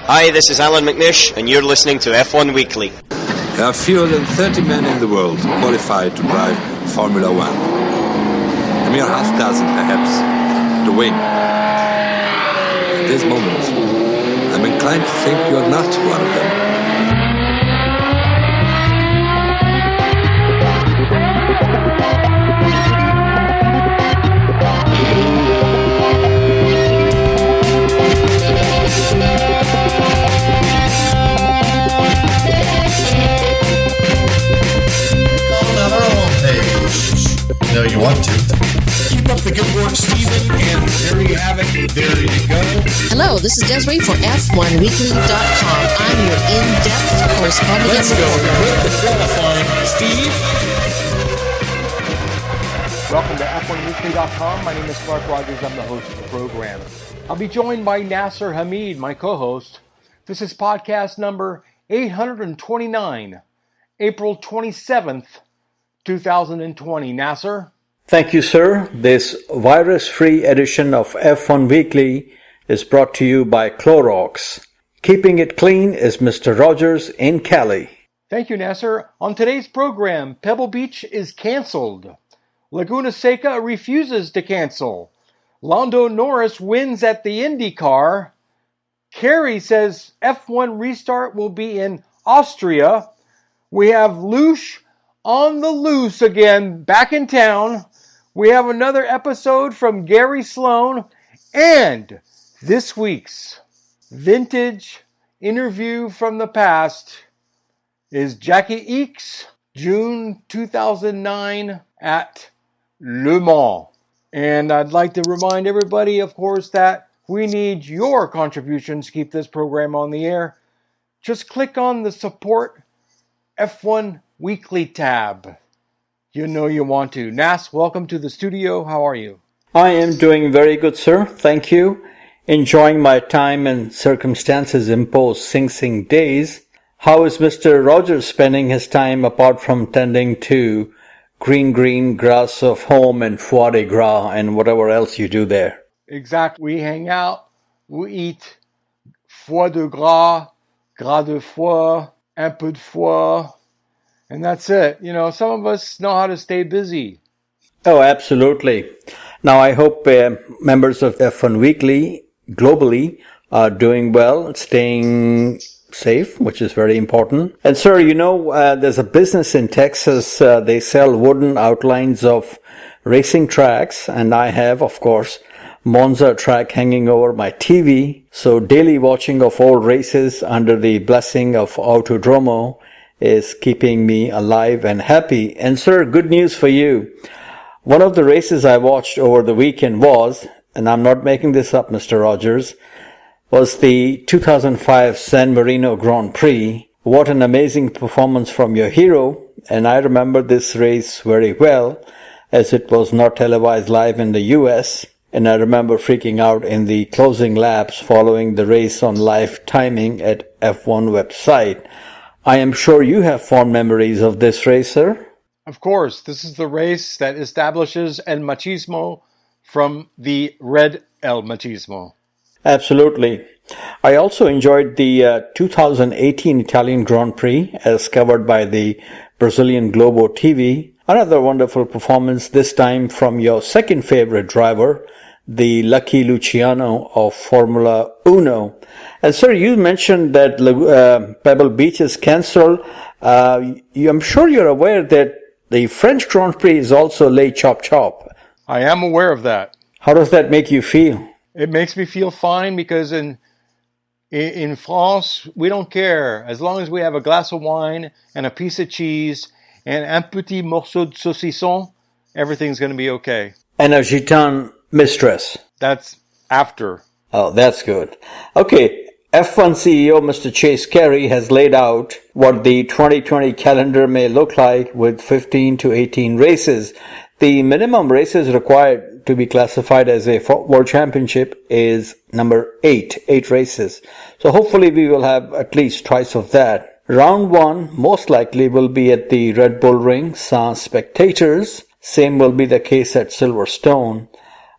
Hi, this is Alan McNish, and you're listening to F1 Weekly. There are fewer than 30 men in the world qualified to drive Formula One. A mere half dozen, perhaps, to win. At this moment, I'm inclined to think you're not one of them. No, you want to. Keep up the good work, Stephen, and there you have it. There you go. Hello, this is Desiree for F1weekly.com. I'm your in-depth correspondent. Let's go with the qualifying, Steve. Welcome to F1weekly.com. My name is Clark Rogers. I'm the host of the program. I'll be joined by Nasser Hamid, my co-host. This is podcast number 829, April 27th, 2020. Nasser? Thank you, sir. This virus-free edition of F1 Weekly is brought to you by Clorox. Keeping it clean is Mr. Rogers in Cali. Thank you, Nasser. On today's program, Pebble Beach is canceled. Laguna Seca refuses to cancel. Lando Norris wins at the IndyCar. Kerry says F1 restart will be in Austria. We have Lush on the loose again, back in town. We have another episode from Gary Sloan, and this week's vintage interview from the past is Jackie Ickx, June 2009 at Le Mans. And I'd like to remind everybody, of course, that we need your contributions to keep this program on the air. Just click on the support F1 Weekly tab. You know you want to. Nas, welcome to the studio. How are you? I am doing very good, sir. Thank you. Enjoying my time and circumstances imposed Sing Sing days. How is Mr. Rogers spending his time apart from tending to green grass of home and foie de gras and whatever else you do there? Exactly. We hang out. We eat foie de gras, gras de foie, un peu de foie. And that's it. You know, some of us know how to stay busy. Oh, absolutely. Now, I hope members of F1 Weekly globally are doing well, staying safe, which is very important. And, sir, you know, there's a business in Texas. They sell wooden outlines of racing tracks. And I have, of course, Monza track hanging over my TV. So daily watching of old races under the blessing of Autodromo is keeping me alive and happy. And sir, good news for you. One of the races I watched over the weekend was, and I'm not making this up, Mr. Rogers, was the 2005 San Marino Grand Prix. What an amazing performance from your hero. And I remember this race very well, as it was not televised live in the US. And I remember freaking out in the closing laps following the race on live timing at F1 website. I am sure you have fond memories of this race, sir. Of course, this is the race that establishes El Machismo from the Red El Machismo. Absolutely. I also enjoyed the 2018 Italian Grand Prix as covered by the Brazilian Globo TV. Another wonderful performance, this time from your second favorite driver, the Lucky Luciano of Formula Uno. And sir, you mentioned that Pebble Beach is cancelled. I'm sure you're aware that the French Grand Prix is also Les Chop Chop. I am aware of that. How does that make you feel? It makes me feel fine because in France, we don't care. As long as we have a glass of wine and a piece of cheese and un petit morceau de saucisson, everything's going to be okay. And a gitane mistress. That's after. Oh, that's good. Okay, F1 CEO Mr. Chase Carey has laid out what the 2020 calendar may look like with 15 to 18 races. The minimum races required to be classified as a World Championship is number 8 races. So hopefully we will have at least twice of that. Round 1 most likely will be at the Red Bull Ring sans spectators. Same will be the case at Silverstone.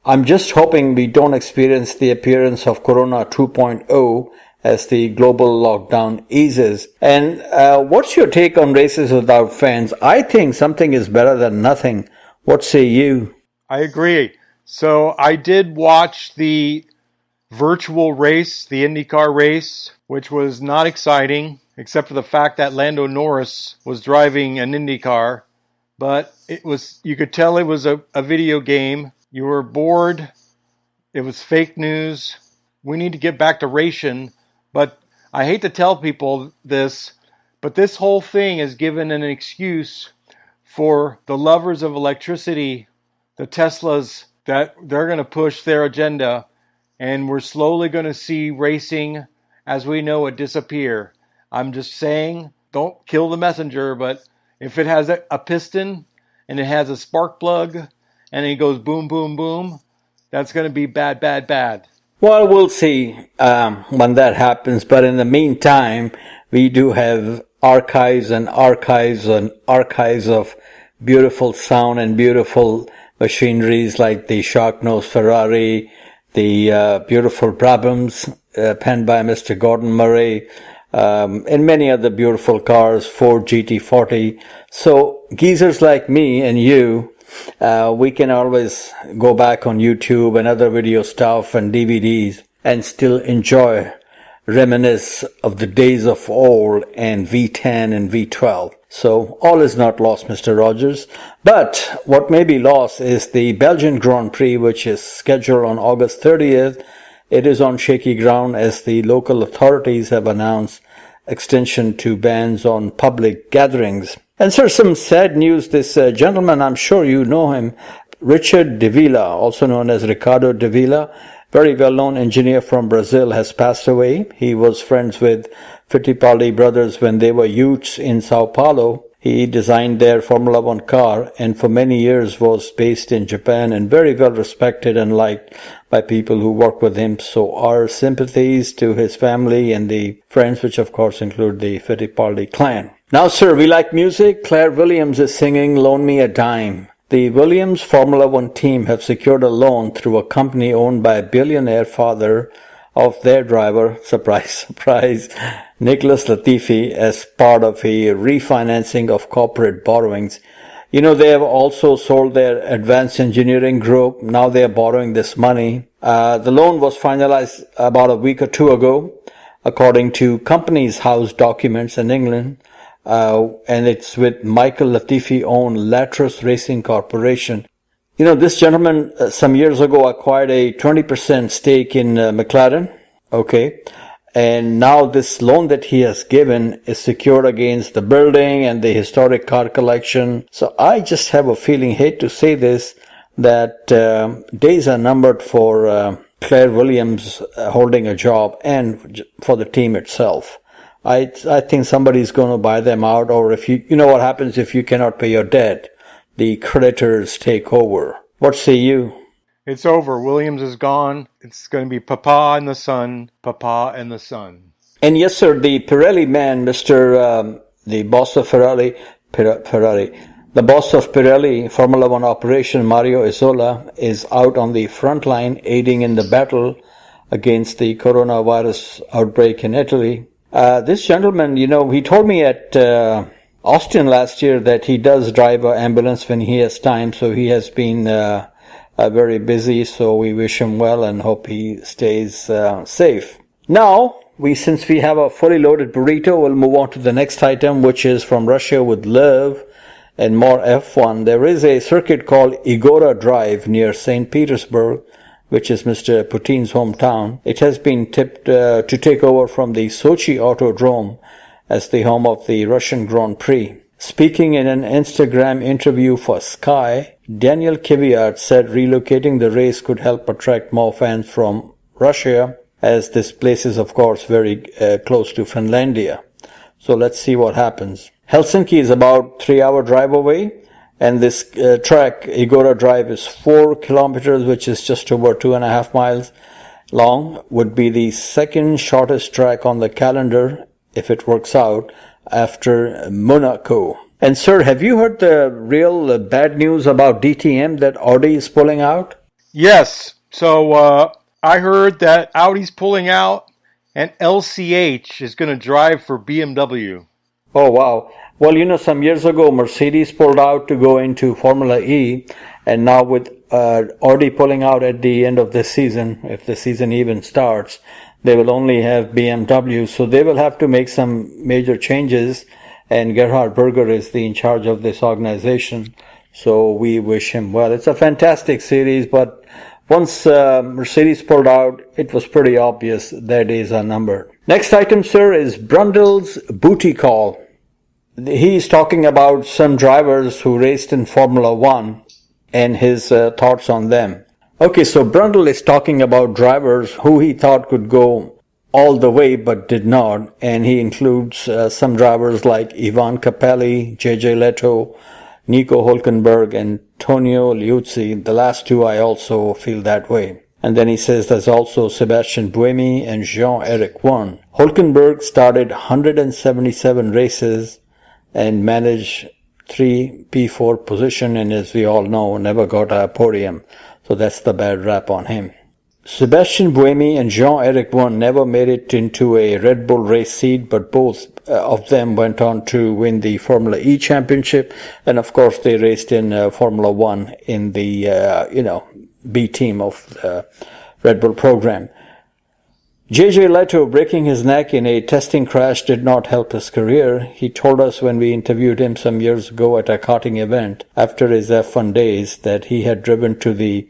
I'm just hoping we don't experience the appearance of Corona 2.0 as the global lockdown eases. And what's your take on races without fans? I think something is better than nothing. What say you? I agree. So I did watch the virtual race, the IndyCar race, which was not exciting, except for the fact that Lando Norris was driving an IndyCar. But you could tell it was a video game. You were bored. It was fake news. We need to get back to racing. But I hate to tell people this, but this whole thing is given an excuse for the lovers of electricity, the Teslas, that they're going to push their agenda. And we're slowly going to see racing as we know it disappear. I'm just saying, don't kill the messenger, but if it has a piston and it has a spark plug and it goes boom, boom, boom, that's going to be bad, bad, bad. Well, we'll see when that happens. But in the meantime, we do have archives and archives and archives of beautiful sound and beautiful machineries like the shark-nosed Ferrari, the beautiful Brabhams penned by Mr. Gordon Murray, and many other beautiful cars, Ford GT40. So geezers like me and you, we can always go back on YouTube and other video stuff and DVDs and still enjoy, reminisce of the days of old and V10 and V12. So all is not lost, Mr. Rogers. But what may be lost is the Belgian Grand Prix, which is scheduled on August 30th. It is on shaky ground as the local authorities have announced extension to bans on public gatherings. And sir, some sad news. This gentleman, I'm sure you know him, Richard Davila, also known as Ricardo Davila, very well-known engineer from Brazil, has passed away. He was friends with Fittipaldi brothers when they were youths in Sao Paulo. He designed their Formula One car and for many years was based in Japan and very well respected and liked by people who work with him. So our sympathies to his family and the friends, which of course include the Fittipaldi clan. Now, sir, we like music. Claire Williams is singing Loan Me a Dime. The Williams Formula One team have secured a loan through a company owned by a billionaire father of their driver, surprise, surprise, Nicholas Latifi, as part of a refinancing of corporate borrowings. You know, they have also sold their advanced engineering group. Now they are borrowing this money. The loan was finalized about a week or two ago, according to Companies House documents in England. And it's with Michael Latifi-owned Latris Racing Corporation. You know, this gentleman some years ago acquired a 20% stake in McLaren. Okay. And now this loan that he has given is secured against the building and the historic car collection. So I just have a feeling, hate to say this, that days are numbered for Claire Williams holding a job and for the team itself. I think somebody's going to buy them out, or if you know what happens if you cannot pay your debt, the creditors take over. What say you? It's over. Williams is gone. It's going to be Papa and the son, Papa and the son. And yes, sir, the Pirelli man, the boss of Ferrari, the boss of Pirelli Formula One operation, Mario Isola, is out on the front line aiding in the battle against the coronavirus outbreak in Italy. This gentleman, you know, he told me at Austin last year that he does drive an ambulance when he has time, so he has been very busy, so we wish him well and hope he stays safe. Now, since we have a fully loaded burrito, we'll move on to the next item, which is From Russia with Love and more F1. There is a circuit called Igora Drive near St. Petersburg, which is Mr. Putin's hometown. It has been tipped to take over from the Sochi Autodrome as the home of the Russian Grand Prix. Speaking in an Instagram interview for Sky, Daniel Kvyat said relocating the race could help attract more fans from Russia, as this place is, of course, very close to Finlandia. So let's see what happens. Helsinki is about 3-hour drive away, and this track, Igora Drive, is 4 kilometers, which is just over 2.5 miles long, would be the second shortest track on the calendar, if it works out, after Monaco. And sir, have you heard the real bad news about DTM that Audi is pulling out? Yes. So I heard that Audi's pulling out, And LCH is going to drive for BMW. Oh, wow. Well, some years ago, Mercedes pulled out to go into Formula E, and now with Audi pulling out at the end of this season, if the season even starts, they will only have BMW, so they will have to make some major changes, and Gerhard Berger is in charge of this organization, so we wish him well. It's a fantastic series, but once Mercedes pulled out, it was pretty obvious their days are numbered. Next item, sir, is Brundle's booty call. He's talking about some drivers who raced in Formula One and his thoughts on them. Okay, so Brundle is talking about drivers who he thought could go all the way but did not, and he includes some drivers like Ivan Capelli, JJ Leto, Nico Hülkenberg, and Antonio Liuzzi. The last two I also feel that way. And then he says there's also Sebastian Buemi and Jean-Eric Vergne. Hülkenberg started 177 races and managed 3 P4 position, and as we all know, never got a podium. So that's the bad rap on him. Sebastian Buemi and Jean-Eric Vergne never made it into a Red Bull race seat, but both of them went on to win the Formula E championship, and of course they raced in Formula One in the B team of the Red Bull program. JJ Leto breaking his neck in a testing crash did not help his career. He told us when we interviewed him some years ago at a karting event after his F1 days that he had driven to the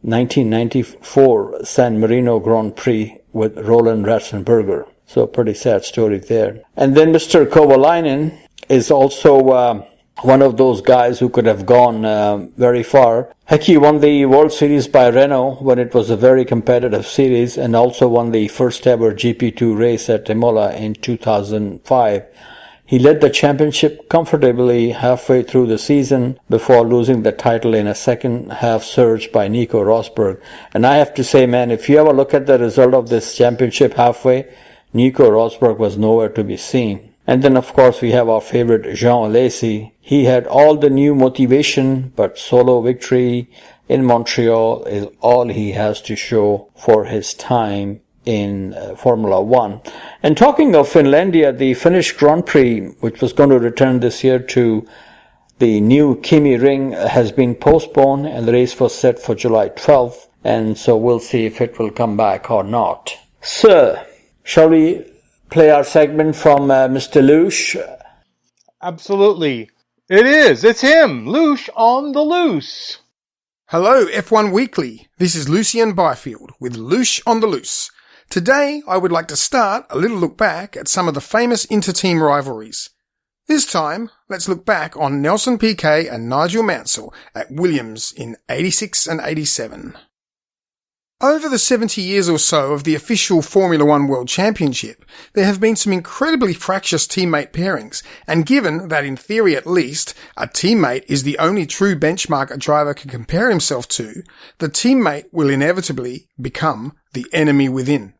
1994 San Marino Grand Prix with Roland Ratzenberger. So pretty sad story there. And then Mr. Kovalainen is also one of those guys who could have gone very far. Heck, he won the World Series by Renault when it was a very competitive series, and also won the first ever GP2 race at Imola in 2005. He led the championship comfortably halfway through the season before losing the title in a second half surge by Nico Rosberg. And I have to say, man, if you ever look at the result of this championship halfway, Nico Rosberg was nowhere to be seen. And then, of course, we have our favorite Jean Alesi. He had all the new motivation, but solo victory in Montreal is all he has to show for his time in Formula One. And talking of Finlandia, the Finnish Grand Prix, which was going to return this year to the new Kimi Ring, has been postponed, and the race was set for July 12th. And so we'll see if it will come back or not. Sir, shall we play our segment from Mr. Lush? Absolutely. It is. It's him, Lush on the Loose. Hello, F1 Weekly. This is Lucian Byfield with Lush on the Loose. Today, I would like to start a little look back at some of the famous inter-team rivalries. This time, let's look back on Nelson Piquet and Nigel Mansell at Williams in 86 and 87. Over the 70 years or so of the official Formula One World Championship, there have been some incredibly fractious teammate pairings, and given that in theory at least, a teammate is the only true benchmark a driver can compare himself to, the teammate will inevitably become the enemy within.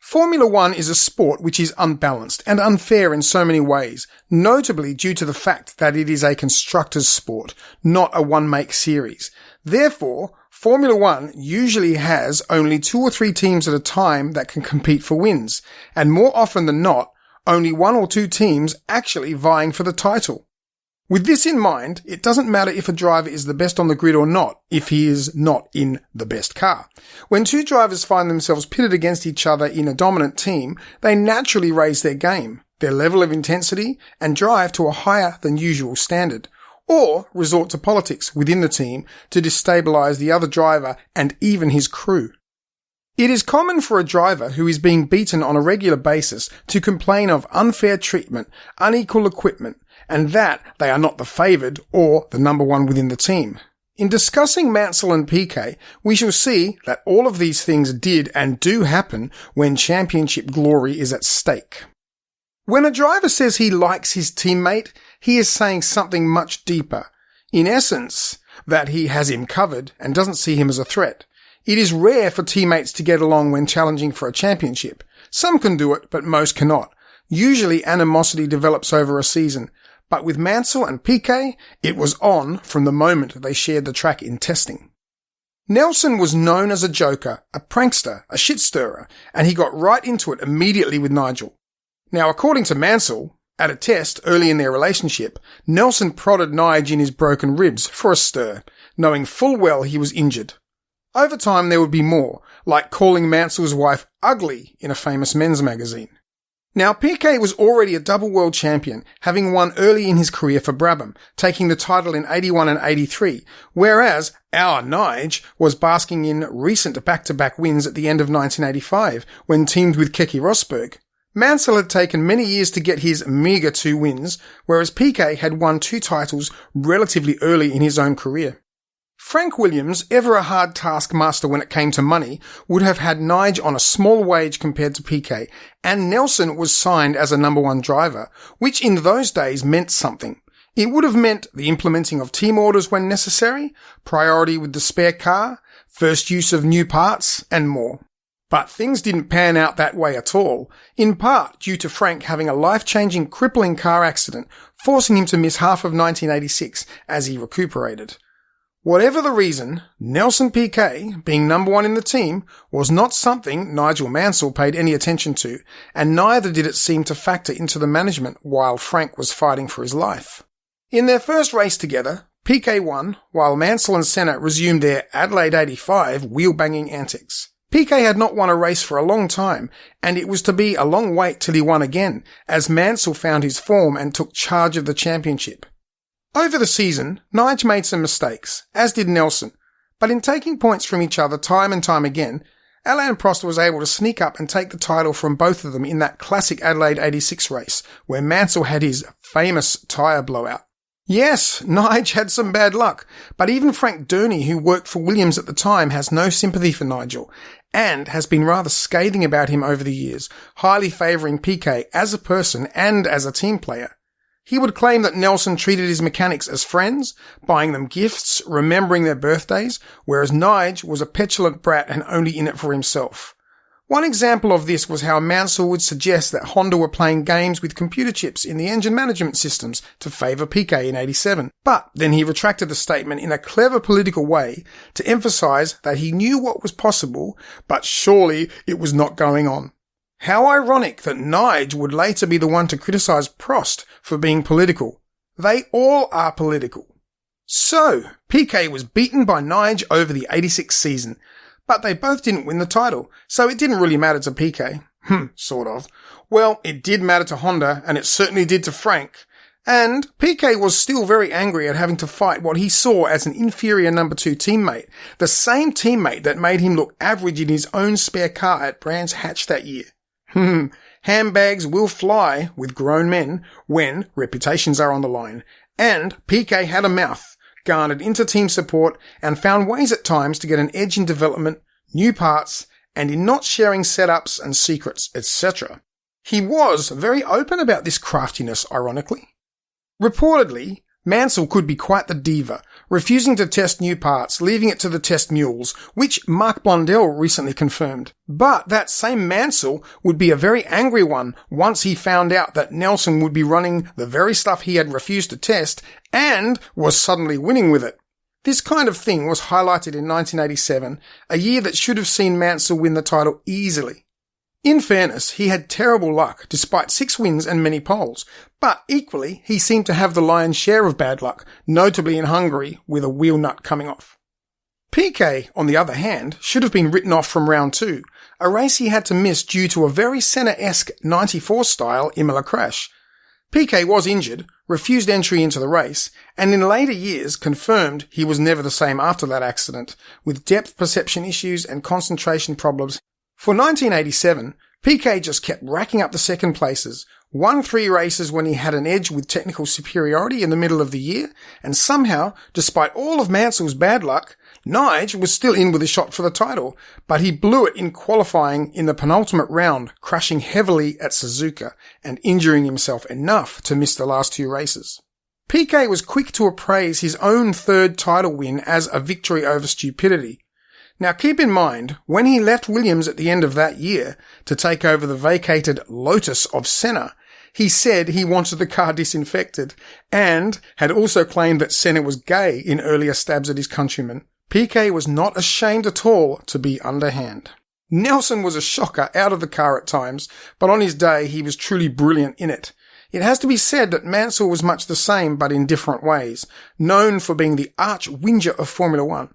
Formula One is a sport which is unbalanced and unfair in so many ways, notably due to the fact that it is a constructors' sport, not a one-make series. Therefore, Formula One usually has only 2 or 3 teams at a time that can compete for wins, and more often than not, only 1 or 2 teams actually vying for the title. With this in mind, it doesn't matter if a driver is the best on the grid or not, if he is not in the best car. When 2 drivers find themselves pitted against each other in a dominant team, they naturally raise their game, their level of intensity, and drive to a higher than usual standard, or resort to politics within the team to destabilize the other driver and even his crew. It is common for a driver who is being beaten on a regular basis to complain of unfair treatment, unequal equipment, and that they are not the favoured or the number one within the team. In discussing Mansell and Piquet, we shall see that all of these things did and do happen when championship glory is at stake. When a driver says he likes his teammate, he is saying something much deeper. In essence, that he has him covered and doesn't see him as a threat. It is rare for teammates to get along when challenging for a championship. Some can do it, but most cannot. Usually animosity develops over a season. But with Mansell and Piquet, it was on from the moment they shared the track in testing. Nelson was known as a joker, a prankster, a shit-stirrer, and he got right into it immediately with Nigel. Now, according to Mansell, at a test early in their relationship, Nelson prodded Nigel in his broken ribs for a stir, knowing full well he was injured. Over time there would be more, like calling Mansell's wife ugly in a famous men's magazine. Now, Piquet was already a double world champion, having won early in his career for Brabham, taking the title in 81 and 83, whereas our Nige was basking in recent back-to-back wins at the end of 1985, when teamed with Keke Rosberg. Mansell had taken many years to get his meagre 2 wins, whereas Piquet had won 2 titles relatively early in his own career. Frank Williams, ever a hard taskmaster when it came to money, would have had Nige on a small wage compared to Piquet, and Nelson was signed as a number 1 driver, which in those days meant something. It would have meant the implementing of team orders when necessary, priority with the spare car, first use of new parts, and more. But things didn't pan out that way at all, in part due to Frank having a life-changing, crippling car accident, forcing him to miss half of 1986 as he recuperated. Whatever the reason, Nelson Piquet, being number 1 in the team, was not something Nigel Mansell paid any attention to, and neither did it seem to factor into the management while Frank was fighting for his life. In their first race together, Piquet won, while Mansell and Senna resumed their Adelaide 85 wheel-banging antics. Piquet had not won a race for a long time, and it was to be a long wait till he won again, as Mansell found his form and took charge of the championship. Over the season, Nige made some mistakes, as did Nelson, but in taking points from each other time and time again, Alain Prost was able to sneak up and take the title from both of them in that classic Adelaide 86 race, where Mansell had his famous tyre blowout. Yes, Nige had some bad luck, but even Frank Durney, who worked for Williams at the time, has no sympathy for Nigel, and has been rather scathing about him over the years, highly favouring Piquet as a person and as a team player. He would claim that Nelson treated his mechanics as friends, buying them gifts, remembering their birthdays, whereas Nige was a petulant brat and only in it for himself. One example of this was how Mansell would suggest that Honda were playing games with computer chips in the engine management systems to favour Piquet in 87. But then he retracted the statement in a clever political way to emphasise that he knew what was possible, but surely it was not going on. How ironic that Nige would later be the one to criticise Prost for being political. They all are political. So, Piquet was beaten by Nige over the 86 season, but they both didn't win the title, so it didn't really matter to Piquet. Sort of. Well, it did matter to Honda, and it certainly did to Frank. And Piquet was still very angry at having to fight what he saw as an inferior number 2 teammate, the same teammate that made him look average in his own spare car at Brands Hatch that year. Handbags will fly with grown men when reputations are on the line, and Piquet had a mouth, garnered inter-team support, and found ways at times to get an edge in development, new parts, and in not sharing setups and secrets, etc. He was very open about this craftiness, ironically. Reportedly, Mansell could be quite the diva, refusing to test new parts, leaving it to the test mules, which Mark Blundell recently confirmed. But that same Mansell would be a very angry one once he found out that Nelson would be running the very stuff he had refused to test and was suddenly winning with it. This kind of thing was highlighted in 1987, a year that should have seen Mansell win the title easily. In fairness, he had terrible luck, despite 6 wins and many poles, but equally, he seemed to have the lion's share of bad luck, notably in Hungary, with a wheel nut coming off. Piquet, on the other hand, should have been written off from round 2, a race he had to miss due to a very Senna-esque 94-style Imola crash. Piquet was injured, refused entry into the race, and in later years confirmed he was never the same after that accident, with depth perception issues and concentration problems. For 1987, Piquet just kept racking up the second places, won 3 races when he had an edge with technical superiority in the middle of the year, and somehow, despite all of Mansell's bad luck, Nige was still in with a shot for the title, but he blew it in qualifying in the penultimate round, crashing heavily at Suzuka and injuring himself enough to miss the last 2 races. Piquet was quick to appraise his own 3rd title win as a victory over stupidity. Now keep in mind, when he left Williams at the end of that year to take over the vacated Lotus of Senna, he said he wanted the car disinfected and had also claimed that Senna was gay in earlier stabs at his countrymen. Piquet was not ashamed at all to be underhand. Nelson was a shocker out of the car at times, but on his day he was truly brilliant in it. It has to be said that Mansell was much the same but in different ways, known for being the arch whinger of Formula One.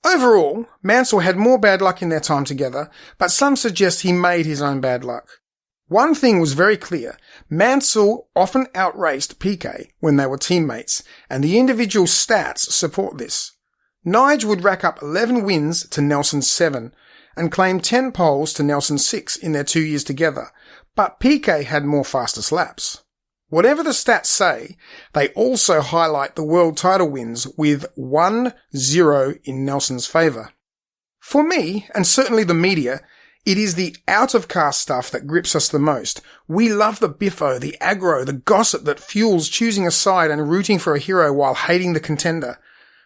Overall, Mansell had more bad luck in their time together, but some suggest he made his own bad luck. One thing was very clear. Mansell often outraced Piquet when they were teammates, and the individual stats support this. Nigel would rack up 11 wins to Nelson's 7, and claim 10 poles to Nelson's 6 in their 2 years together, but Piquet had more fastest laps. Whatever the stats say, they also highlight the world title wins with 1-0 in Nelson's favour. For me, and certainly the media, it is the out-of-car stuff that grips us the most. We love the biffo, the aggro, the gossip that fuels choosing a side and rooting for a hero while hating the contender.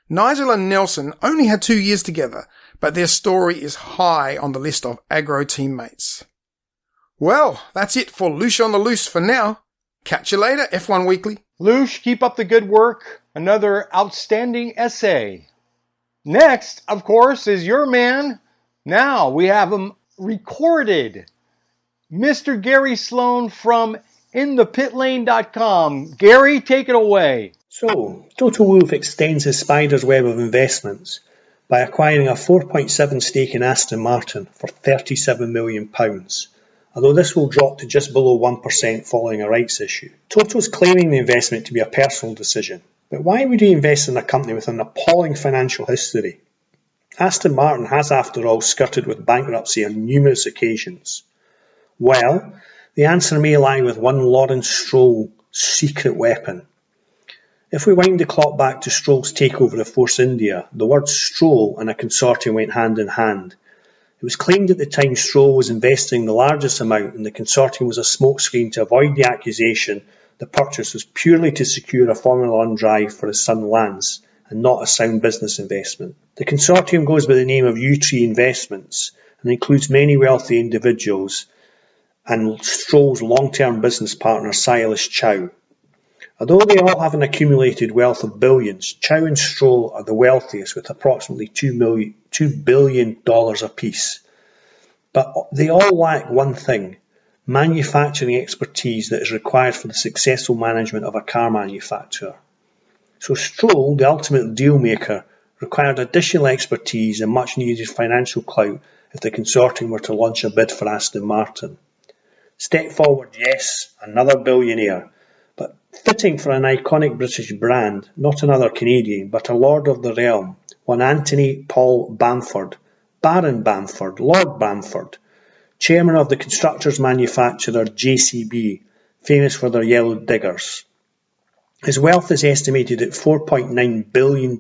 Nigel and Nelson only had 2 years together, but their story is high on the list of aggro teammates. Well, that's it for Lush on the Loose for now. Catch you later, F1 Weekly. Lush, keep up the good work. Another outstanding essay. Next, of course, is your man. Now we have him recorded. Mr. Gary Sloan from InThePitLane.com. Gary, take it away. So, Total Wolf extends his spider's web of investments by acquiring a 4.7% stake in Aston Martin for £37 million, although this will drop to just below 1% following a rights issue. Total's claiming the investment to be a personal decision, but why would he invest in a company with an appalling financial history? Aston Martin has, after all, skirted with bankruptcy on numerous occasions. Well, the answer may lie with one Lawrence Stroll's secret weapon. If we wind the clock back to Stroll's takeover of Force India, the word Stroll and a consortium went hand in hand. It was claimed at the time Stroll was investing the largest amount and the consortium was a smokescreen to avoid the accusation the purchase was purely to secure a Formula One drive for his son Lance and not a sound business investment. The consortium goes by the name of U3 Investments and includes many wealthy individuals and Stroll's long-term business partner Silas Chow. Although they all have an accumulated wealth of billions, Chow and Stroll are the wealthiest with approximately $2 billion apiece. But they all lack one thing, manufacturing expertise that is required for the successful management of a car manufacturer. So Stroll, the ultimate deal maker, required additional expertise and much needed financial clout if the consortium were to launch a bid for Aston Martin. Step forward, yes, another billionaire. But fitting for an iconic British brand, not another Canadian, but a Lord of the Realm, one Anthony Paul Bamford, Baron Bamford, Lord Bamford, chairman of the constructors manufacturer JCB, famous for their yellow diggers. His wealth is estimated at $4.9 billion,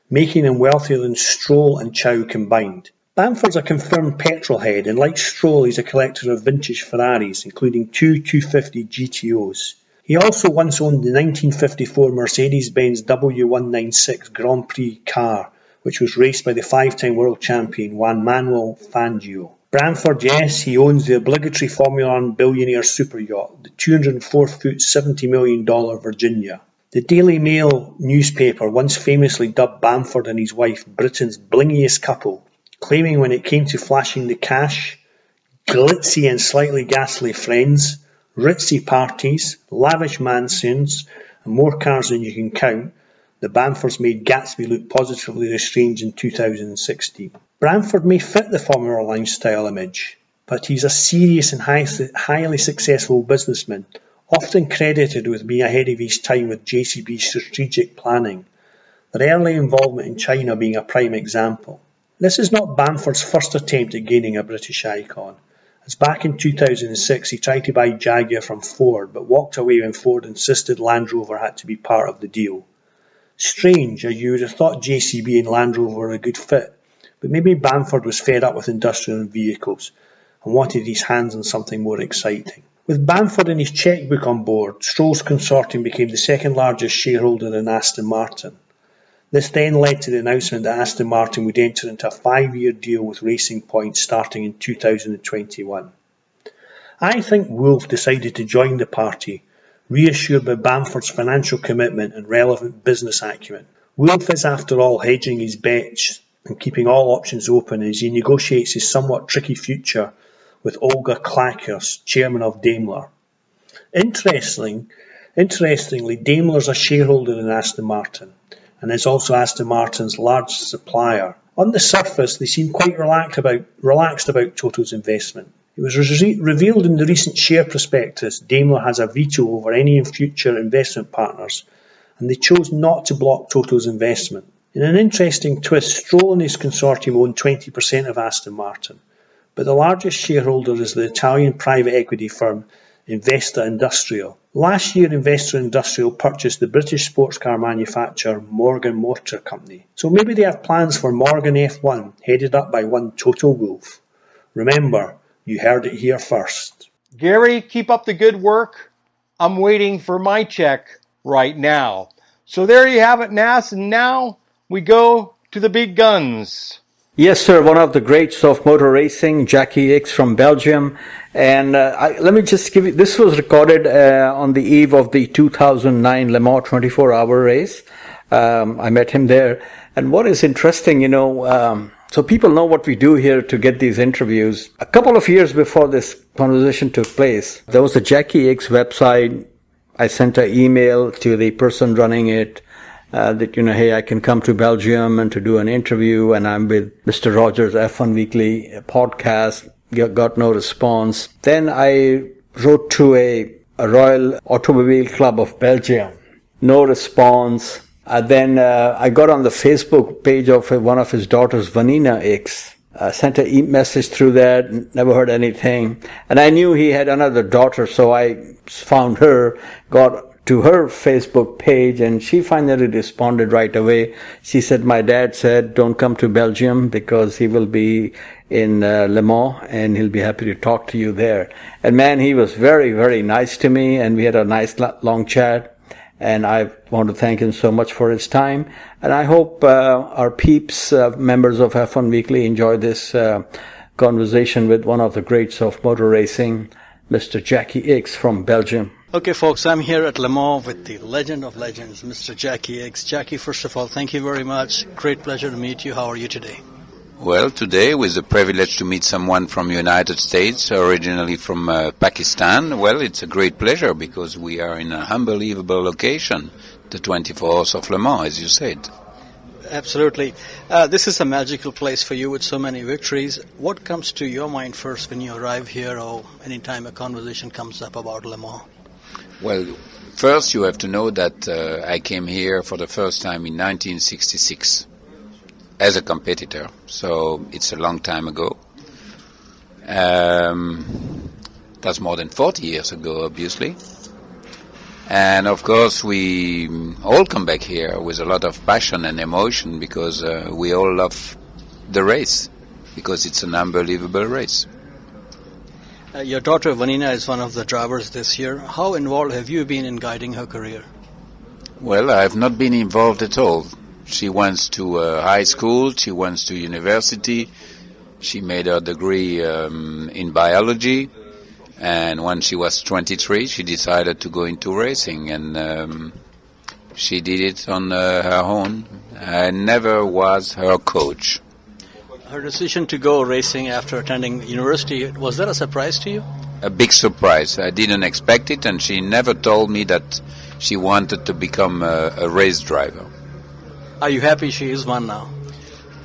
making him wealthier than Stroll and Chow combined. Bamford's a confirmed petrol head, and like Stroll, he's a collector of vintage Ferraris, including two 250 GTOs. He also once owned the 1954 Mercedes-Benz W196 Grand Prix car, which was raced by the five-time world champion Juan Manuel Fangio. Bamford, yes, he owns the obligatory Formula One billionaire super yacht, the 204-foot $70 million Virginia. The Daily Mail newspaper once famously dubbed Bamford and his wife Britain's blingiest couple, claiming when it came to flashing the cash, glitzy and slightly ghastly friends, ritzy parties, lavish mansions, and more cars than you can count, the Bamfords made Gatsby look positively estranged in 2016. Bamford may fit the Formula One style image, but he's a serious and highly successful businessman, often credited with being ahead of his time with JCB's strategic planning, their early involvement in China being a prime example. This is not Bamford's first attempt at gaining a British icon, as back in 2006 he tried to buy Jaguar from Ford but walked away when Ford insisted Land Rover had to be part of the deal. Strange, as you would have thought JCB and Land Rover were a good fit, but maybe Bamford was fed up with industrial vehicles and wanted his hands on something more exciting. With Bamford and his chequebook on board, Stroll's consortium became the second largest shareholder in Aston Martin. This then led to the announcement that Aston Martin would enter into a 5-year deal with Racing Point starting in 2021. I think Wolff decided to join the party, reassured by Bamford's financial commitment and relevant business acumen. Wolff is, after all, hedging his bets and keeping all options open as he negotiates his somewhat tricky future with Olga Klackers, chairman of Daimler. Interestingly, Daimler is a shareholder in Aston Martin and is also Aston Martin's largest supplier. On the surface, they seem quite relaxed about Toto's investment. It was revealed in the recent share prospectus Daimler has a veto over any future investment partners, and they chose not to block Toto's investment. In an interesting twist, Stroll and his consortium own 20% of Aston Martin, but the largest shareholder is the Italian private equity firm Investa Industrial. Last year, Investa Industrial purchased the British sports car manufacturer Morgan Motor Company. So maybe they have plans for Morgan F1, headed up by one Toto Wolff. Remember, you heard it here first. Gary, keep up the good work. I'm waiting for my check right now. So there you have it, Nas, and now we go to the big guns. Yes, sir. One of the greats of motor racing, Jackie X from Belgium. And let me just give you, this was recorded on the eve of the 2009 Le Mans 24-hour race. I met him there. And what is interesting, so people know what we do here to get these interviews. A couple of years before this conversation took place, there was a Jackie X website. I sent an email to the person running it. That, hey, I can come to Belgium and to do an interview, and I'm with Mr. Rogers' F1weekly Podcast. Got no response. Then I wrote to a Royal Automobile Club of Belgium. No response. Then I got on the Facebook page of one of his daughters, Vanina X. Sent a message through that, never heard anything. And I knew he had another daughter, so I found her, got to her Facebook page, and she finally responded right away. She said, my dad said, don't come to Belgium because he will be in Le Mans and he'll be happy to talk to you there. And man, he was very, very nice to me, and we had a nice long chat. And I want to thank him so much for his time. And I hope our peeps, members of F1 Weekly, enjoy this conversation with one of the greats of motor racing, Mr. Jackie X from Belgium. Okay, folks, I'm here at Le Mans with the legend of legends, Mr. Jackie X. Jackie, first of all, thank you very much. Great pleasure to meet you. How are you today? Well, today, with the privilege to meet someone from United States, originally from Pakistan, well, it's a great pleasure because we are in an unbelievable location, the 24 Hours of Le Mans, as you said. Absolutely. This is a magical place for you with so many victories. What comes to your mind first when you arrive here, or anytime a conversation comes up about Le Mans? Well, first you have to know that I came here for the first time in 1966 as a competitor, so it's a long time ago. That's more than 40 years ago, obviously. And of course we all come back here with a lot of passion and emotion because we all love the race, because it's an unbelievable race. Your daughter Vanina is one of the drivers this year. How involved have you been in guiding her career? Well, I have not been involved at all. She went to high school, she went to university, she made her degree in biology, and when she was 23 she decided to go into racing, and she did it on her own. I never was her coach. Her decision to go racing after attending university, was that a surprise to you? A big surprise. I didn't expect it, and she never told me that she wanted to become a race driver. Are you happy she is one now?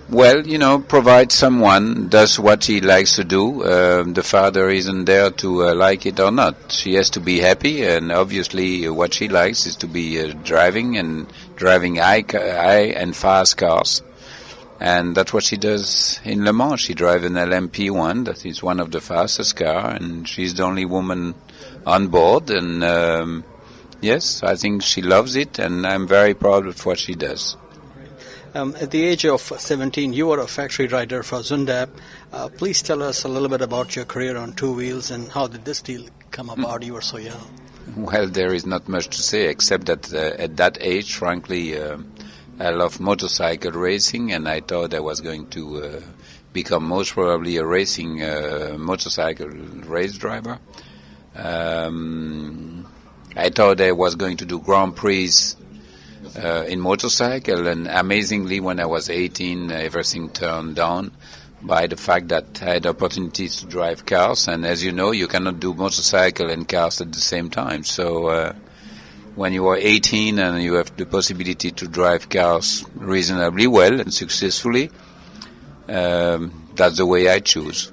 Well, provide someone does what he likes to do. The father isn't there to like it or not. She has to be happy, and obviously what she likes is to be driving high and fast cars. And that's what she does in Le Mans. She drives an LMP1, that is one of the fastest cars, and she's the only woman on board. And yes, I think she loves it, and I'm very proud of what she does. At the age of 17, you were a factory rider for Zundap. Please tell us a little bit about your career on two wheels and how did this deal come about? You were so young. Well, there is not much to say except that at that age, frankly, I love motorcycle racing, and I thought I was going to become most probably a racing motorcycle race driver. I thought I was going to do Grand Prix in motorcycle, and amazingly, when I was 18, everything turned down by the fact that I had opportunities to drive cars, and as you know, you cannot do motorcycle and cars at the same time. So when you are 18 and you have the possibility to drive cars reasonably well and successfully, that's the way I choose.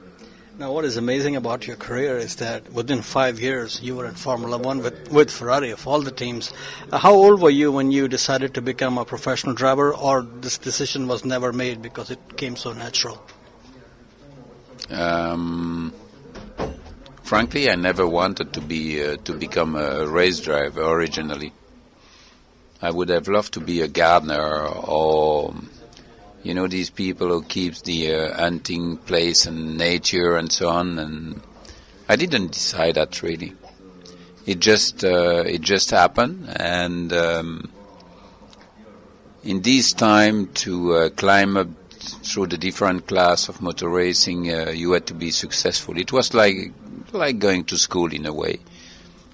Now, what is amazing about your career is that within 5 years, you were in Formula One with Ferrari of all the teams. How old were you when you decided to become a professional driver, or this decision was never made because it came so natural? Frankly, I never wanted to become a race driver originally. I would have loved to be a gardener, or these people who keeps the hunting place and nature and so on. And I didn't decide that really. It just happened. And in this time to climb up through the different class of motor racing, you had to be successful. It was like going to school in a way.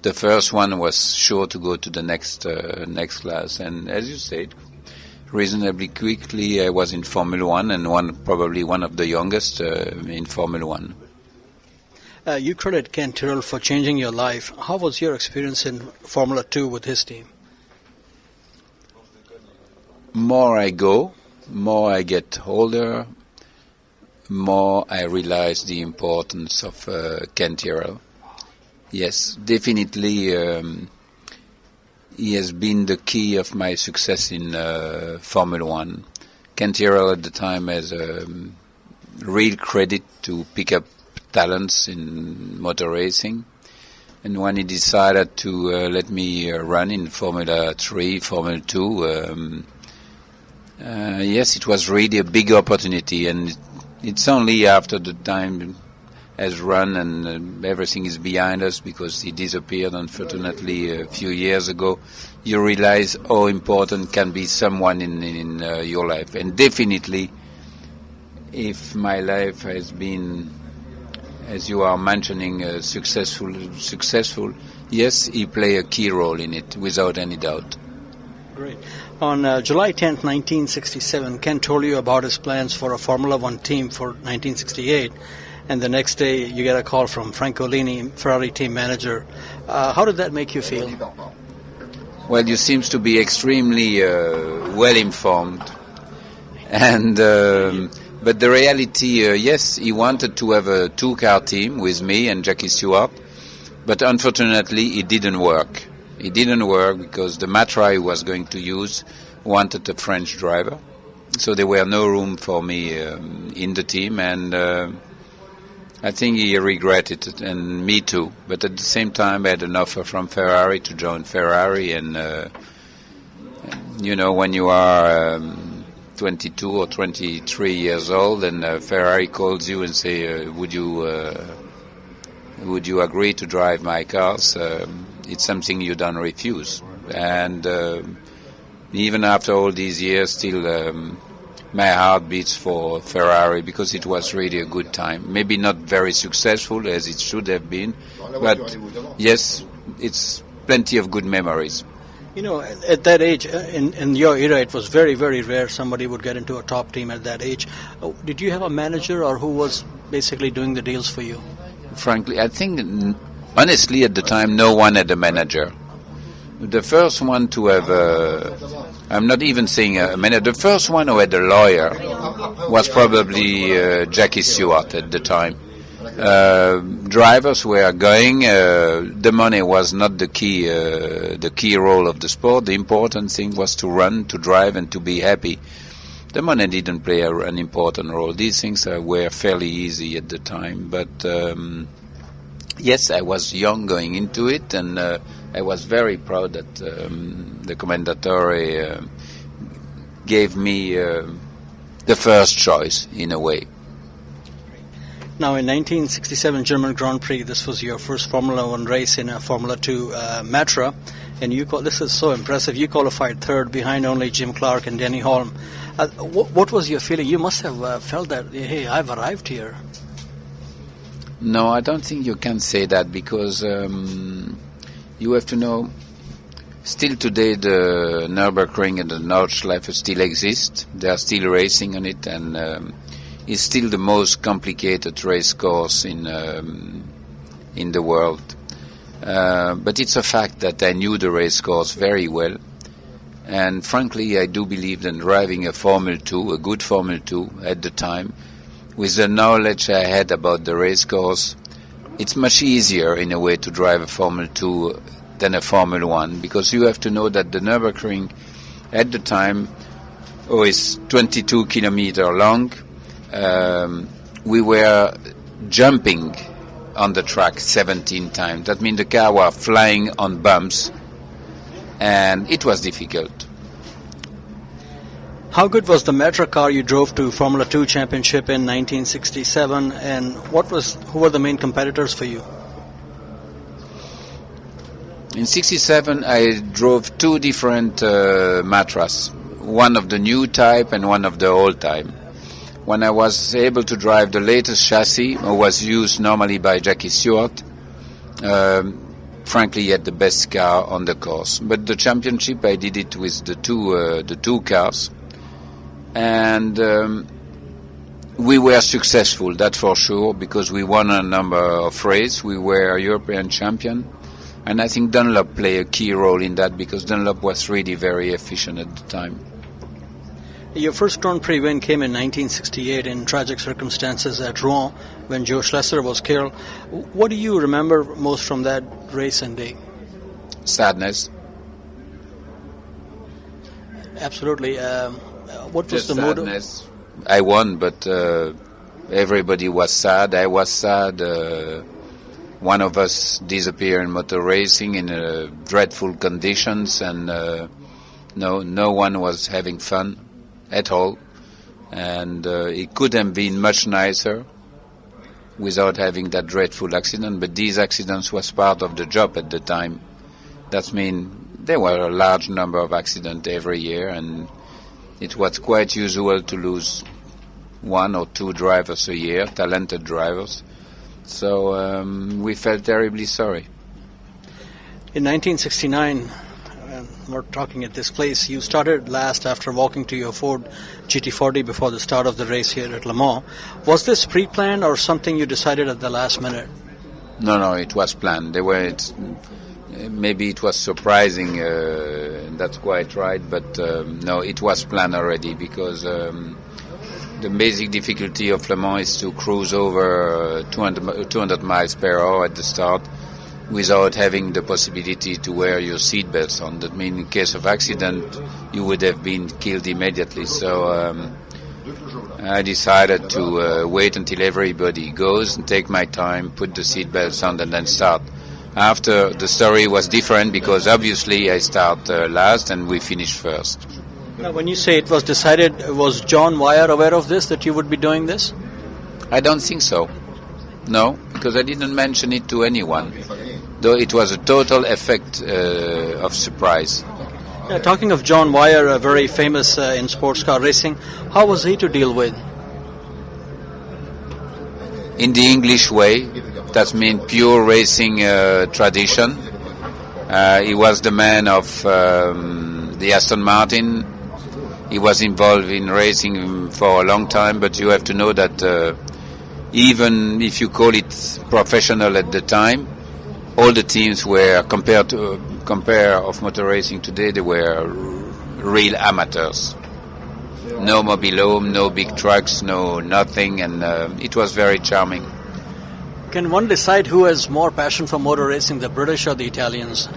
The first one was sure to go to the next class, and as you said, reasonably quickly I was in Formula One, and probably one of the youngest in Formula One. You credit Ken Tyrrell for changing your life. How was your experience in Formula 2 with his team? More I go, more I get older, more I realize the importance of Ken Tyrrell. Yes, definitely he has been the key of my success in Formula One. Ken Tyrrell at the time has real credit to pick up talents in motor racing. And when he decided to let me run in Formula 3, Formula 2, yes, it was really a big opportunity. And it's only after the time has run and everything is behind us, because he disappeared unfortunately a few years ago, you realize how important can be someone in your life. And definitely, if my life has been, as you are mentioning, successful, yes, he played a key role in it, without any doubt. Great. On July 10th, 1967, Ken told you about his plans for a Formula One team for 1968. And the next day, you get a call from Francolini, Ferrari team manager. How did that make you feel? Well, you seem to be extremely well informed, and but the reality, yes, he wanted to have a two-car team with me and Jackie Stewart, but unfortunately, it didn't work. It didn't work because the Matra he was going to use wanted a French driver, so there were no room for me in the team, and I think he regretted it, and me too. But at the same time, I had an offer from Ferrari to join Ferrari, and when you are 22 or 23 years old, and Ferrari calls you and say, "Would you agree to drive my cars?" It's something you don't refuse. And even after all these years, still. My heart beats for Ferrari because it was really a good time. Maybe not very successful as it should have been, but yes, it's plenty of good memories. At that age, in your era, it was very, very rare somebody would get into a top team at that age. Did you have a manager, or who was basically doing the deals for you? Frankly, I think, honestly, at the time, no one had a manager. The first one to have I'm not even saying a manager. The first one who had a lawyer was probably Jackie Stewart at the time. Drivers were going. The money was not the key role of the sport. The important thing was to run, to drive, and to be happy. The money didn't play an important role. These things were fairly easy at the time. But yes, I was young going into it, and I was very proud that the Commendatore gave me the first choice, in a way. Now, in 1967 German Grand Prix, this was your first Formula One race in a Formula 2 Matra, and this is so impressive. You qualified third behind only Jim Clark and Denny Holm. What was your feeling? You must have felt that, hey, I've arrived here. No, I don't think you can say that, because you have to know, Still today, the Nürburgring and the Nordschleife still exist. They are still racing on it, and it's still the most complicated race course in the world. But it's a fact that I knew the race course very well. And frankly, I do believe that driving a Formula 2, a good Formula 2 at the time, with the knowledge I had about the race course, it's much easier in a way to drive a Formula 2 than a Formula 1, because you have to know that the Nürburgring at the time is 22 kilometers long. We were jumping on the track 17 times. That means the car was flying on bumps, and it was difficult. How good was the Matra car you drove to Formula 2 Championship in 1967, and who were the main competitors for you? In 67, I drove two different Matras, one of the new type and one of the old type. When I was able to drive the latest chassis, which was used normally by Jackie Stewart, frankly, he had the best car on the course. But the championship, I did it with the two cars, and we were successful, that's for sure, because we won a number of races. We were European champion. And I think Dunlop played a key role in that, because Dunlop was really very efficient at the time. Your first Grand Prix win came in 1968 in tragic circumstances at Rouen when Joe Schlesser was killed. What do you remember most from that race and day? Sadness. Absolutely. What was Just the sadness. I won, but everybody was sad. I was sad. One of us disappeared in motor racing in dreadful conditions, and no one was having fun at all. And it could have been much nicer without having that dreadful accident, but these accidents was part of the job at the time. That means there were a large number of accidents every year, and it was quite usual to lose one or two drivers a year, talented drivers. So we felt terribly sorry. In 1969, we're talking at this place, you started last after walking to your Ford GT40 before the start of the race here at Le Mans. Was this pre-planned or something you decided at the last minute? No, it was planned. Maybe it was surprising, that's quite right, but no, it was planned already, because the basic difficulty of Le Mans is to cruise over 200 miles per hour at the start without having the possibility to wear your seat belts on. That means in case of accident, you would have been killed immediately. So I decided to wait until everybody goes and take my time, put the seat belts on, and then start. After, the story was different, because obviously I start last and we finish first. Now, when you say it was decided, was John Wyer aware of this, that you would be doing this? I don't think so. No, because I didn't mention it to anyone, though it was a total effect of surprise. Yeah, talking of John Wyer, very famous in sports car racing, how was he to deal with? In the English way, that means pure racing tradition. He was the man of the Aston Martin. He was involved in racing for a long time, but you have to know that even if you call it professional at the time, all the teams were, compare of motor racing today, they were real amateurs. No mobile home, no big trucks, no nothing, and it was very charming. Can one decide who has more passion for motor racing, the British or the Italians?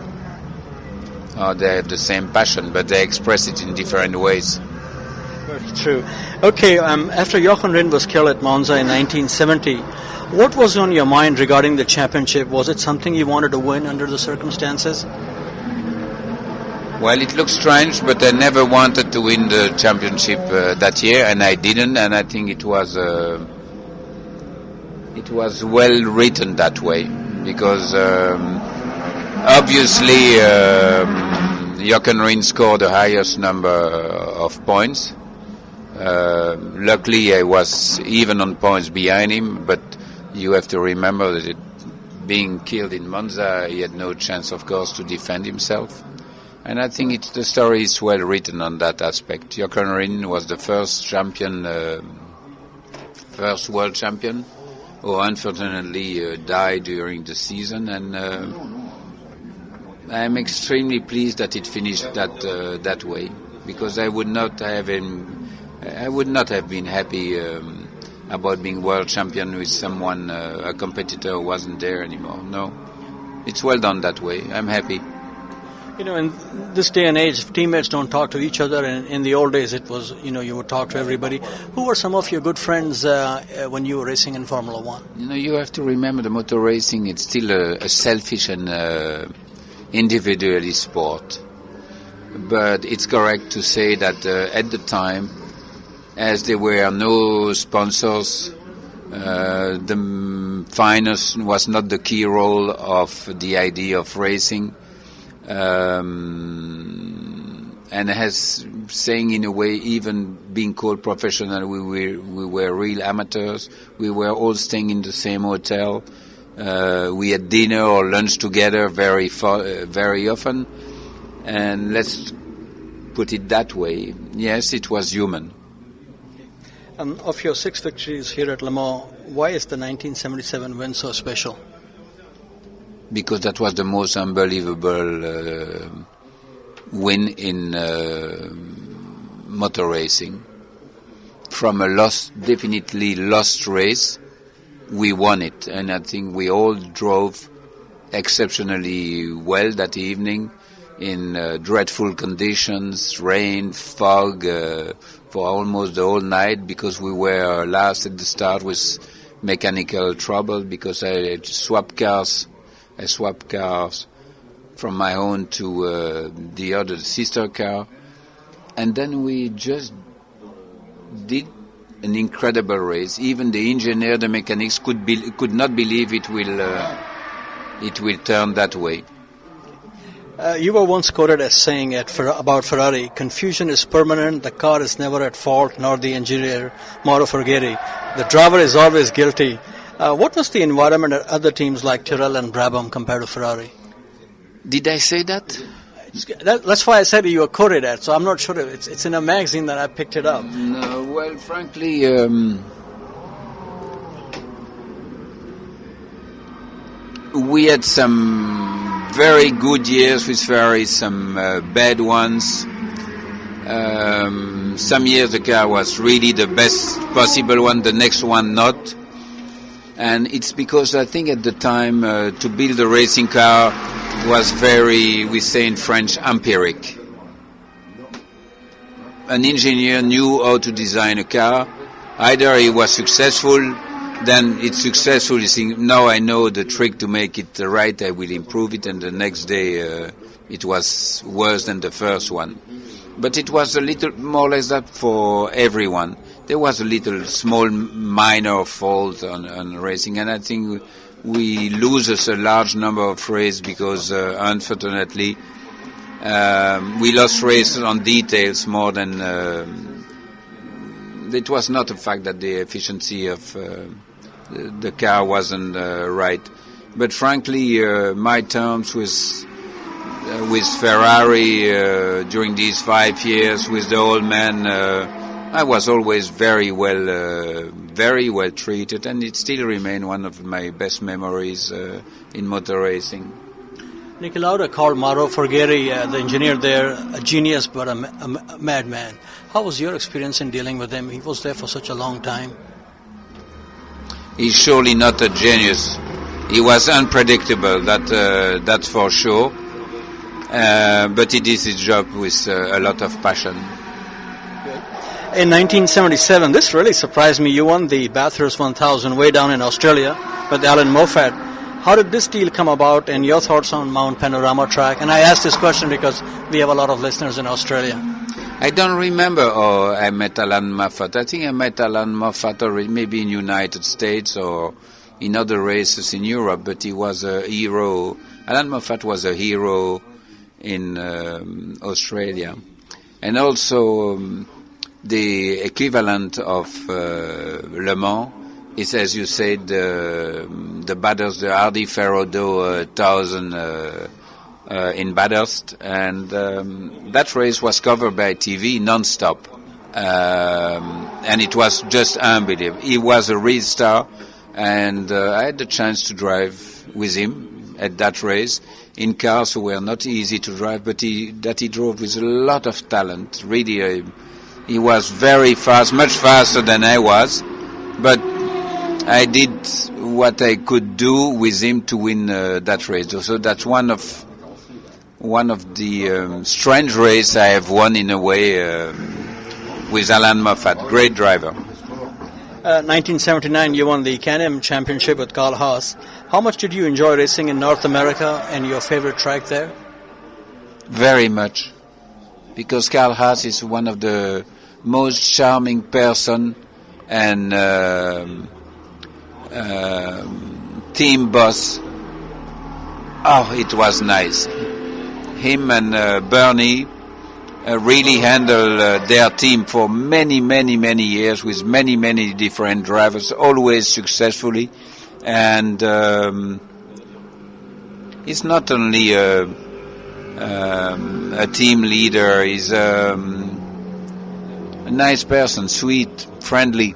They have the same passion, but they express it in different ways. Very true. Okay, after Jochen Rindt was killed at Monza in 1970, what was on your mind regarding the championship? Was it something you wanted to win under the circumstances? Well, it looks strange, but I never wanted to win the championship that year, and I didn't, and I think it was well written that way, because obviously Jochen Rindt scored the highest number of points. Luckily, I was even on points behind him, but you have to remember that being killed in Monza, he had no chance, of course, to defend himself. And I think the story is well written on that aspect. Jochen Rindt was the first champion, first world champion, who unfortunately died during the season, and I'm extremely pleased that it finished that way, because I would not have been happy about being world champion with someone, a competitor who wasn't there anymore. No, it's well done that way. I'm happy. You know, in this day and age, teammates don't talk to each other, and in the old days it was, you would talk to everybody. Who were some of your good friends when you were racing in Formula One? You have to remember the motor racing, it's still a selfish and individualist sport. But it's correct to say that at the time, as there were no sponsors, the finance was not the key role of the idea of racing. And as saying in a way, even being called professional, we were real amateurs. We were all staying in the same hotel. We had dinner or lunch together very often. And let's put it that way. Yes, it was human. Of your 6 victories here at Le Mans, why is the 1977 win so special? Because that was the most unbelievable win in motor racing. From a definitely lost race, we won it, and I think we all drove exceptionally well that evening in dreadful conditions, rain, fog, for almost the whole night, because we were last at the start with mechanical trouble, because I had swapped cars from my own to the other sister car, and then we just did an incredible race. Even the engineer, the mechanics could not believe it will turn that way. You were once quoted as saying about Ferrari, "Confusion is permanent, the car is never at fault, nor the engineer, Mauro Ferghieri. The driver is always guilty." What was the environment at other teams like Tyrrell and Brabham compared to Ferrari? Did I say that? That's why I said you were quoted at, so I'm not sure. It's in a magazine that I picked it up. No, well, frankly, we had some very good years with Ferrari, some bad ones. Some years the car was really the best possible one, the next one not. And it's because I think at the time to build a racing car was very, we say in French, empiric. An engineer knew how to design a car. Either he was successful, then it's successful, you think, now I know the trick to make it right, I will improve it, and the next day it was worse than the first one. But it was a little more or less that for everyone. There was a little small minor fault on racing, and I think we lose a large number of races because unfortunately we lost races on details more than it was not the fact that the efficiency of the car wasn't right, but frankly my terms with Ferrari during these 5 years with the old man, I was always very well treated, and it still remains one of my best memories in motor racing. Niki Lauda called Mauro Ferghieri, the engineer there, a genius but a madman. How was your experience in dealing with him? He was there for such a long time. He's surely not a genius. He was unpredictable, that's for sure. But he did his job with a lot of passion. In 1977, this really surprised me. You won the Bathurst 1000 way down in Australia with Alan Moffat. How did this deal come about, and your thoughts on Mount Panorama track? And I ask this question because we have a lot of listeners in Australia. I don't remember how I met Alan Moffat. I think I met Alan Moffat maybe in United States or in other races in Europe, but he was a hero. Alan Moffat was a hero in Australia. And also the equivalent of Le Mans is, as you said, the Bathurst, the Hardy Ferrodo 1000 in Bathurst, and that race was covered by TV non-stop. And it was just unbelievable. He was a real star, and I had the chance to drive with him at that race in cars who were not easy to drive, but he drove with a lot of talent. Really, he was very fast, much faster than I was, but I did what I could do with him to win that race. So that's one of the strange races I have won in a way. With Alan Moffat, great driver. 1979, you won the Can-Am Championship with Carl Haas. How much did you enjoy racing in North America and your favorite track there? Very much, because Carl Haas is one of the most charming person and team boss. Oh, it was nice. Him and Bernie really handled their team for many, many, many years with many, many different drivers, always successfully. And he's not only a team leader, he's a nice person, sweet, friendly,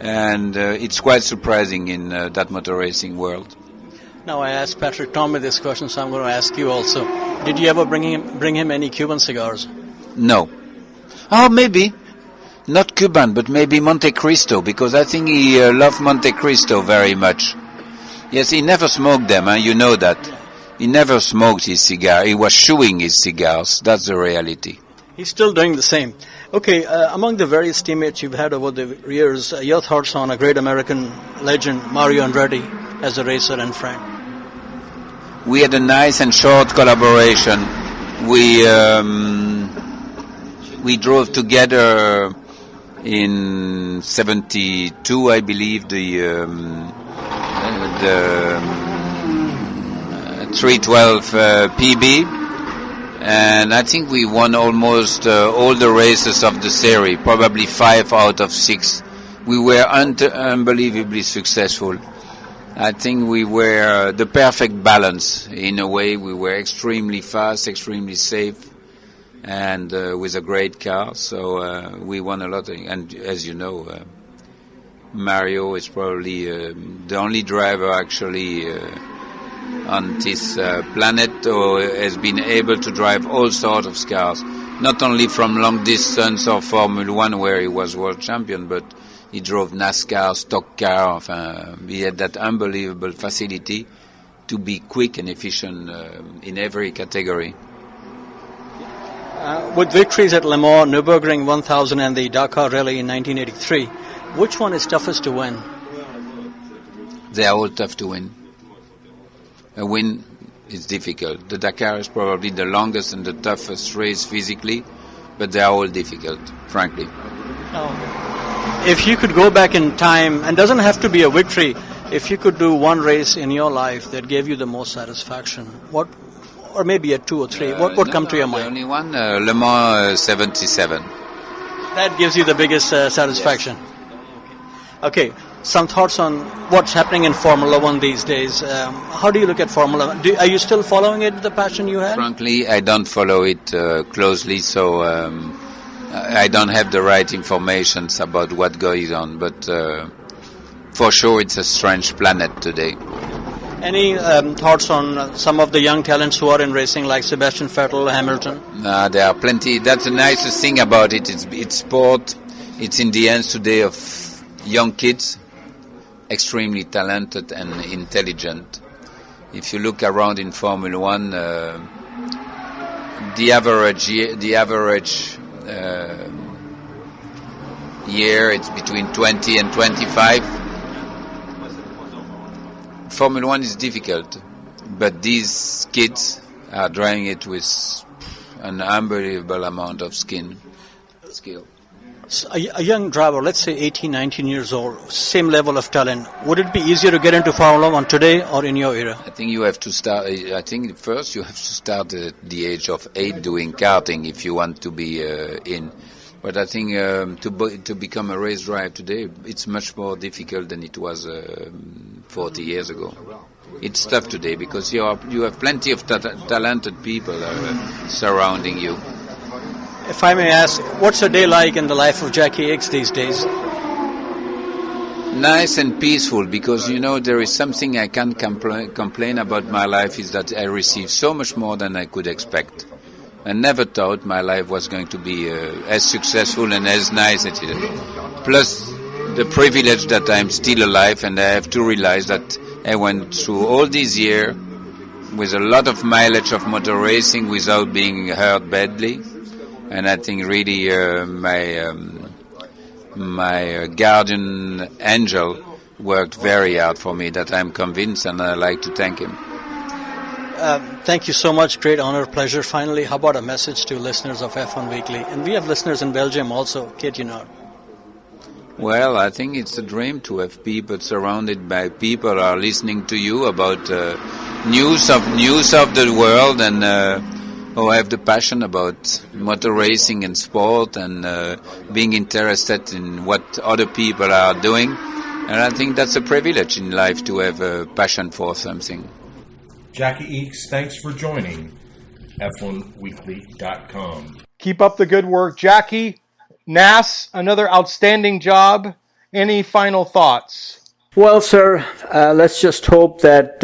and it's quite surprising in that motor racing world. Now, I asked Patrick Tommy this question, so I'm going to ask you also. Did you ever bring him any Cuban cigars? No. Oh, maybe. Not Cuban, but maybe Monte Cristo, because I think he loved Monte Cristo very much. Yes, he never smoked them, you know that. He never smoked his cigar. He was chewing his cigars. That's the reality. He's still doing the same. Okay, among the various teammates you've had over the years, your thoughts on a great American legend, Mario Andretti, as a racer and friend? We had a nice and short collaboration. We drove together in 72, I believe, the 312 PB, and I think we won almost all the races of the series, probably 5 out of 6. We were unbelievably successful. I think we were the perfect balance in a way. We were extremely fast, extremely safe, and with a great car, so we won a lot. And as you know, Mario is probably the only driver actually on this planet who has been able to drive all sorts of cars, not only from long distance or Formula 1 where he was world champion, but he drove NASCAR, stock car. He had that unbelievable facility to be quick and efficient in every category. With victories at Le Mans, Nürburgring 1000 and the Dakar Rally in 1983, which one is toughest to win? They are all tough to win. A win is difficult. The Dakar is probably the longest and the toughest race physically, but they are all difficult, frankly. If you could go back in time, and doesn't have to be a victory, if you could do one race in your life that gave you the most satisfaction, what, or maybe a 2 or 3, what would come to your mind? Only one, Le Mans 77. That gives you the biggest satisfaction. Yes. Okay, some thoughts on what's happening in Formula 1 these days. How do you look at Formula 1? Are you still following it, the passion you had? Frankly, I don't follow it closely, so I don't have the right information about what goes on, but for sure it's a strange planet today. Any thoughts on some of the young talents who are in racing, like Sebastian Vettel, Hamilton? There are plenty. That's the nicest thing about it. It's sport. It's in the hands today of young kids, extremely talented and intelligent. If you look around in Formula 1, the average year it's between 20 and 25. Formula 1 is difficult, but these kids are driving it with an unbelievable amount of skill. So a young driver, let's say 18, 19 years old, same level of talent, would it be easier to get into Formula 1 today or in your era? I think you have to start, first you have to start at the age of 8 doing karting if you want to be in. But I think to become a race driver today, it's much more difficult than it was 40 years ago. It's tough today because you have plenty of talented people surrounding you. If I may ask, what's a day like in the life of Jackie Hicks these days? Nice and peaceful, because there is something I can't complain about my life, is that I receive so much more than I could expect. I never thought my life was going to be as successful and as nice as it is. Plus the privilege that I'm still alive, and I have to realize that I went through all these years with a lot of mileage of motor racing without being hurt badly. And I think really my guardian angel worked very hard for me, that I'm convinced, and I like to thank him. Thank you so much. Great honor, pleasure. Finally, how about a message to listeners of F1 Weekly? And we have listeners in Belgium also, kid you not. Well, I think it's a dream to have people surrounded by people who are listening to you about news of the world, and who have the passion about motor racing and sport, and being interested in what other people are doing. And I think that's a privilege in life, to have a passion for something. Jackie Hicks, thanks for joining F1weekly.com. Keep up the good work, Jackie. Nas, another outstanding job. Any final thoughts? Well, sir, let's just hope that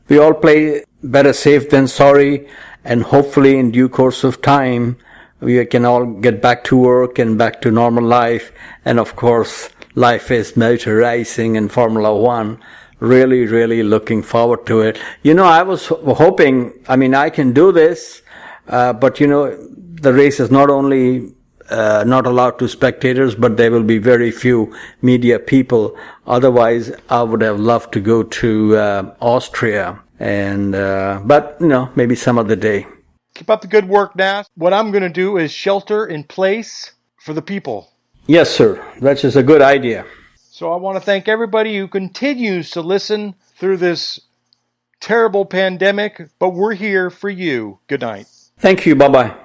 we all play better safe than sorry, and hopefully in due course of time we can all get back to work and back to normal life. And of course, life is motor racing and Formula One. Really, really looking forward to it. I was hoping, I can do this, but the race is not only not allowed to spectators, but there will be very few media people. Otherwise, I would have loved to go to Austria, but maybe some other day. Keep up the good work, Nas. What I'm going to do is shelter in place for the people. Yes, sir. That's just a good idea. So I want to thank everybody who continues to listen through this terrible pandemic, but we're here for you. Good night. Thank you. Bye-bye.